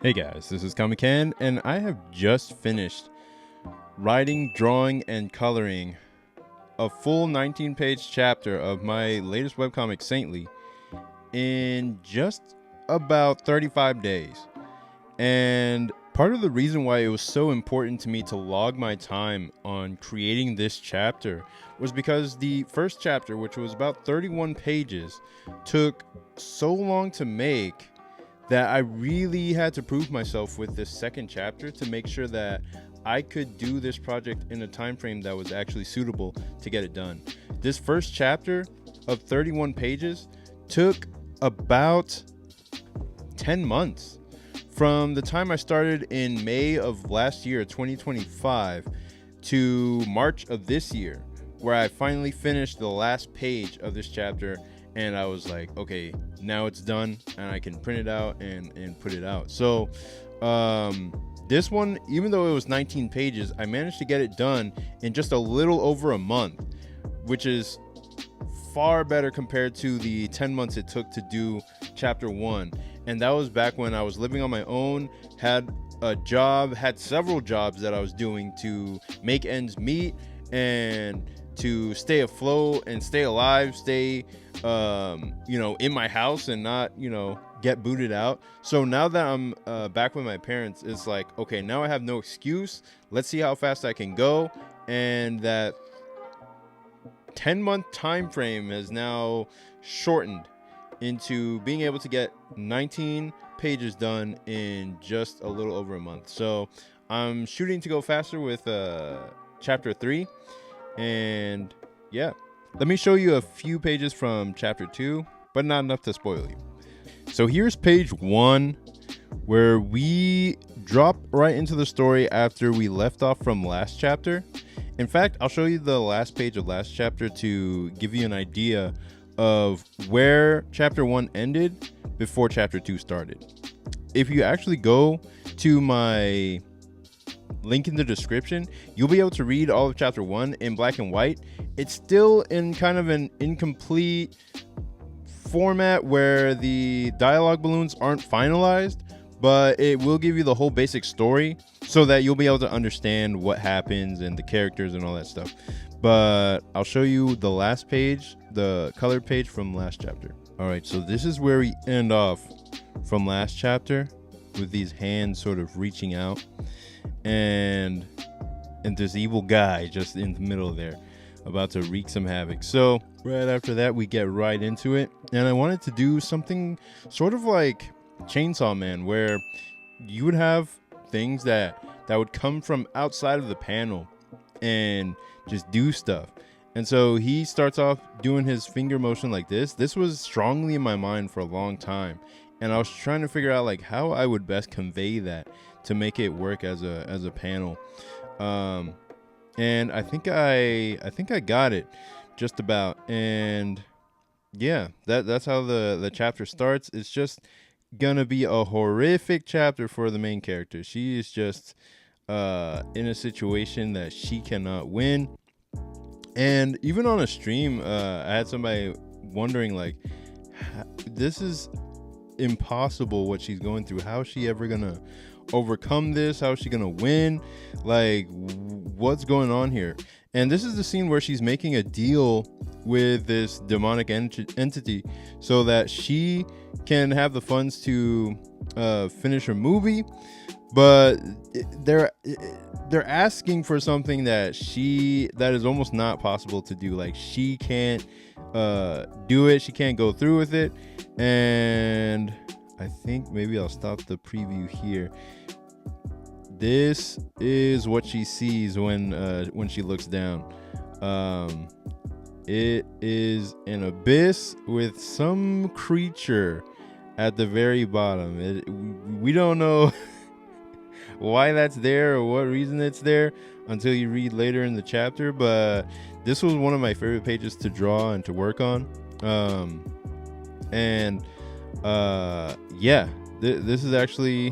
Hey guys, this is Comic and I have just finished writing, drawing, and coloring a full 19-page chapter of my latest webcomic, Saintly, in just about 35 days. And part of the reason why it was so important to me to log my time on creating this chapter was because the first chapter, which was about 31 pages, took so long to make that I really had to prove myself with this second chapter to make sure that I could do this project in a time frame that was actually suitable to get it done. This first chapter of 31 pages took about 10 months. From the time I started in May of last year, 2025, to March of this year, where I finally finished the last page of this chapter, and I was like, okay, now it's done, and I can print it out and put it out. So this one, even though it was 19 pages, I managed to get it done in just a little over a month, which is far better compared to the 10 months it took to do chapter 1. And that was back when I was living on my own, had a job, had several jobs that I was doing to make ends meet and to stay afloat and stay alive, stay in my house and not get booted out. So now that I'm back with my parents, it's like, okay, now I have no excuse. Let's see how fast I can go. And that 10-month time frame has now shortened into being able to get 19 pages done in just a little over a month. So I'm shooting to go faster with chapter 3. And yeah, let me show you a few pages from chapter 2, but not enough to spoil you. So here's page 1, where we drop right into the story after we left off from last chapter. In fact, I'll show you the last page of last chapter to give you an idea of where chapter 1 ended before chapter 2 started. If you actually go to my link in the description, you'll be able to read all of chapter 1 in black and white. It's still in kind of an incomplete format where the dialogue balloons aren't finalized, but it will give you the whole basic story so that you'll be able to understand what happens and the characters and all that stuff. But I'll show you the last page, the colored page from last chapter. All right, so this is where we end off from last chapter, with these hands sort of reaching out, and this evil guy just in the middle there about to wreak some havoc. So right after that, we get right into it, and I wanted to do something sort of like Chainsaw Man, where you would have things that would come from outside of the panel and just do stuff. And so he starts off doing his finger motion like this. This was strongly in my mind for a long time, and I was trying to figure out like how I would best convey that to make it work as a panel. And I think I got it just about. And yeah, that's how the chapter starts. It's just gonna be a horrific chapter for the main character. She is just in a situation that she cannot win. And even on a stream, I had somebody wondering like, this is impossible what she's going through. How is she ever gonna overcome this? How is she gonna win? Like, what's going on here? And this is the scene where she's making a deal with this demonic entity so that she can have the funds to finish her movie. But they're asking for something that is almost not possible to do. Like, she can't do it. She can't go through with it. And I think maybe I'll stop the preview here. This is what she sees when she looks down. It is an abyss with some creature at the very bottom. We don't know why that's there or what reason it's there until you read later in the chapter, but this was one of my favorite pages to draw and to work on. This is actually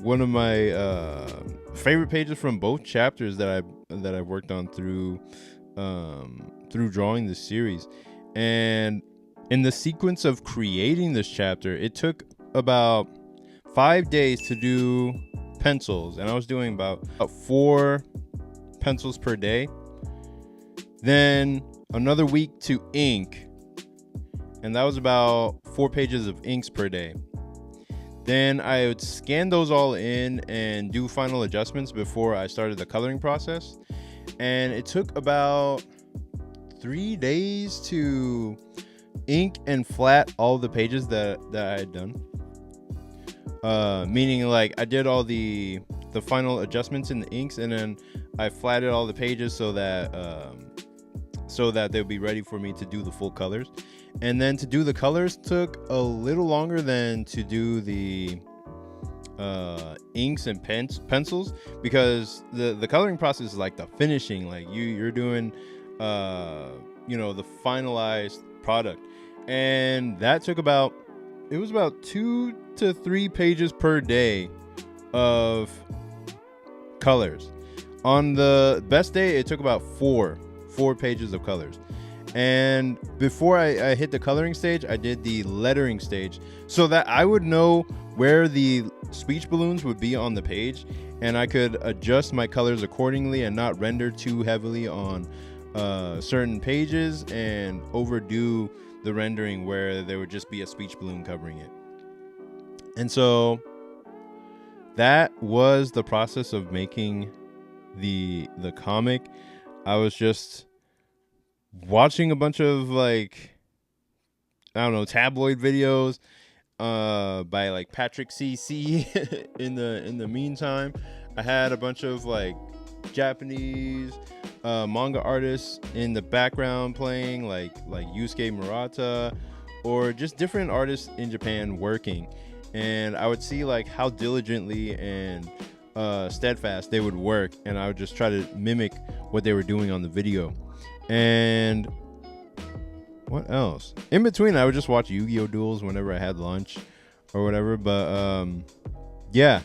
one of my favorite pages from both chapters that I've worked on through drawing this series. And in the sequence of creating this chapter, it took about 5 days to do pencils, and I was doing about 4 pencils per day. Then another week to ink, and that was about 4 pages of inks per day. Then I would scan those all in and do final adjustments before I started the coloring process. And it took about 3 days to ink and flat all the pages that I had done. Meaning, like, I did all the final adjustments in the inks, and then I flatted all the pages so that they'll be ready for me to do the full colors. And then to do the colors took a little longer than to do the inks and pencils, because the coloring process is like the finishing, like you're doing the finalized product, and that took about 2 to 3 pages per day of colors. On the best day, it took about 4 pages of colors. And before I hit the coloring stage, I did the lettering stage so that I would know where the speech balloons would be on the page, and I could adjust my colors accordingly and not render too heavily on certain pages and overdo the rendering where there would just be a speech balloon covering it. And so that was the process of making the comic. I was just watching a bunch of, like, I don't know, tabloid videos by like Patrick CC. in the meantime, I had a bunch of like Japanese manga artists in the background playing, like Yusuke Murata, or just different artists in Japan working, and I would see like how diligently and steadfast they would work, and I would just try to mimic what they were doing on the video. And what else? In between, I would just watch Yu-Gi-Oh! Duels whenever I had lunch or whatever. But yeah,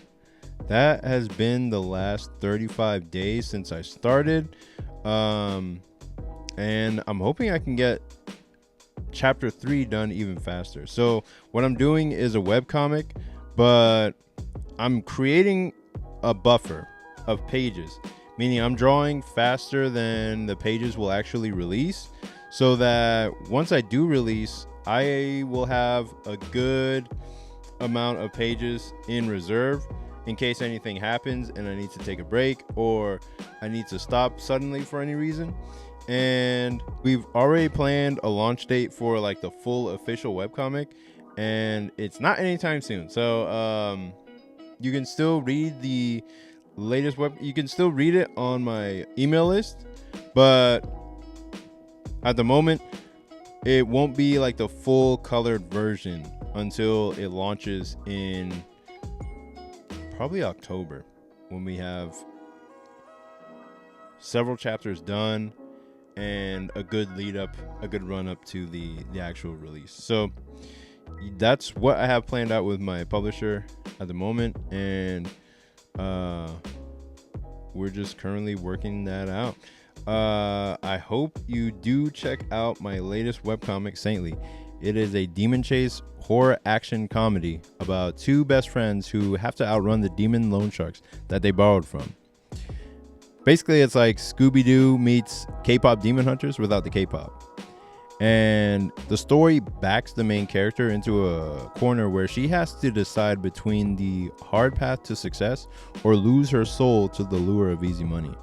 that has been the last 35 days since I started. And I'm hoping I can get chapter 3 done even faster. So what I'm doing is a webcomic, but I'm creating a buffer of pages, meaning I'm drawing faster than the pages will actually release, so that once I do release, I will have a good amount of pages in reserve in case anything happens and I need to take a break or I need to stop suddenly for any reason. And we've already planned a launch date for like the full official webcomic, and it's not anytime soon. So you can still read the latest you can still read it on my email list, but at the moment it won't be like the full colored version until it launches in probably October, when we have several chapters done and a good run up to the actual release. So that's what I have planned out with my publisher at the moment, and we're just currently working that out. I hope you do check out my latest webcomic, Saintly. It is a demon chase horror action comedy about 2 best friends who have to outrun the demon loan sharks that they borrowed from. Basically, it's like Scooby-Doo meets K-pop Demon Hunters without the K-pop. And the story backs the main character into a corner where she has to decide between the hard path to success or lose her soul to the lure of easy money.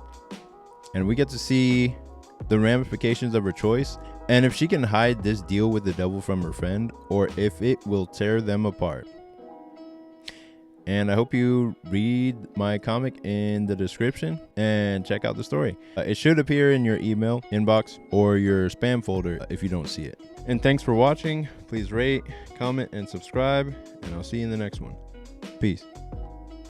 And we get to see the ramifications of her choice, and if she can hide this deal with the devil from her friend, or if it will tear them apart. And I hope you read my comic in the description and check out the story. It should appear in your email inbox or your spam folder if you don't see it. And thanks for watching. Please rate, comment, and subscribe, and I'll see you in the next one. Peace.